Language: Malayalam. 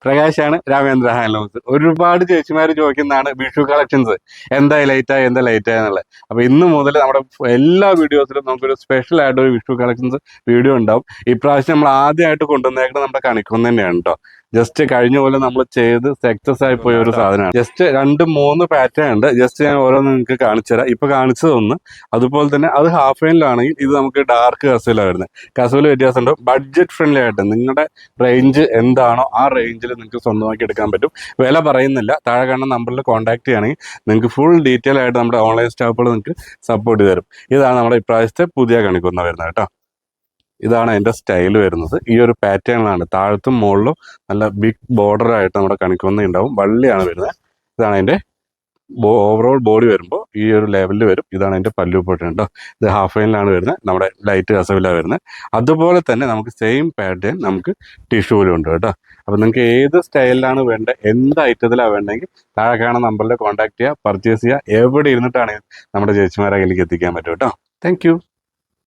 പ്രകാശാണ് രാമേന്ദ്ര ഹാൻഡ്ലൂംസ്. ഒരുപാട് ചേച്ചിമാർ ചോദിക്കുന്നതാണ് വിഷു കളക്ഷൻസ് എന്താ ലേറ്റായി എന്നുള്ളത്. അപ്പൊ ഇന്ന് മുതൽ നമ്മുടെ എല്ലാ വീഡിയോസിലും നമുക്കൊരു സ്പെഷ്യൽ ആയിട്ട് ഒരു വിഷു കളക്ഷൻസ് വീഡിയോ ഉണ്ടാവും. ഇപ്രാവശ്യം നമ്മൾ ആദ്യമായിട്ട് കൊണ്ടുവന്നേക്കുന്നത് നമ്മുടെ കണിക്കൊന്ന തന്നെയാണ് കേട്ടോ. ജസ്റ്റ് കഴിഞ്ഞ പോലെ നമ്മൾ ചെയ്ത് സക്സസ് ആയി പോയ ഒരു സാധനമാണ്. ജസ്റ്റ് 2-3 പാറ്റേൺ ഉണ്ട്. ജസ്റ്റ് ഞാൻ ഓരോന്ന് നിങ്ങൾക്ക് കാണിച്ചു തരാം. ഇപ്പൊ കാണിച്ചതൊന്ന്, അതുപോലെ തന്നെ അത് ഹാഫ് ലൈനിലാണെങ്കിൽ ഇത് നമുക്ക് ഡാർക്ക് കസവിലാണ് വരുന്നത്. കസവിൽ വ്യത്യാസമുണ്ട്. ബഡ്ജറ്റ് ഫ്രണ്ട്ലി ആയിട്ട് നിങ്ങളുടെ റേഞ്ച് എന്താണോ ആ റേഞ്ചിൽ നിങ്ങൾക്ക് സ്വന്തമാക്കി എടുക്കാൻ പറ്റും. വില പറയുന്നില്ല. താഴെ കാണുന്ന നമ്പറിൽ കോൺടാക്ട് ചെയ്യുകയാണെങ്കിൽ നിങ്ങൾക്ക് ഫുൾ ഡീറ്റെയിൽ ആയിട്ട് നമ്മുടെ ഓൺലൈൻ സ്റ്റാഫുകൾ നിങ്ങൾക്ക് സപ്പോർട്ട് ചെയ്ത് തരും. ഇതാണ് നമ്മുടെ ഇപ്രാവശ്യത്തെ പുതിയ കണിക്കൊന്ന വരുന്നത് കേട്ടോ. ഇതാണ് അതിൻ്റെ സ്റ്റൈൽ വരുന്നത്. ഈ ഒരു പാറ്റേണിലാണ് താഴത്തും മുകളിലും നല്ല ബിഗ് ബോർഡർ ആയിട്ട് നമ്മുടെ കണിക്കൊന്ന ഉണ്ടാവും. വള്ളിയാണ് വരുന്നത്. ഇതാണ് അതിൻ്റെ ഓവറോൾ ബോഡി വരുമ്പോൾ ഈ ഒരു ലെവലിൽ വരും. ഇതാണ് അതിൻ്റെ പല്ലു പോട്ട് കേട്ടോ. ഇത് ഹാഫ് ലൈനിലാണ് വരുന്നത്. നമ്മുടെ ലൈറ്റ് കസവിലാണ് വരുന്നത്. അതുപോലെ തന്നെ നമുക്ക് സെയിം പാറ്റേൺ നമുക്ക് ടിഷ്യൂലും ഉണ്ട് കേട്ടോ. അപ്പം നിങ്ങൾക്ക് ഏത് സ്റ്റൈലിലാണ് വേണ്ടത്, എന്ത് ഐറ്റത്തിലാണ് വേണ്ടെങ്കിൽ താഴെ കാണുന്ന നമ്പറിൽ കോൺടാക്ട് ചെയ്യുക, പർച്ചേസ് ചെയ്യുക. എവിടെ ഇരുന്നിട്ടാണെങ്കിൽ നമ്മുടെ ചേച്ചിമാരെ കയ്യിലേക്ക് എത്തിക്കാൻ പറ്റും കേട്ടോ. താങ്ക്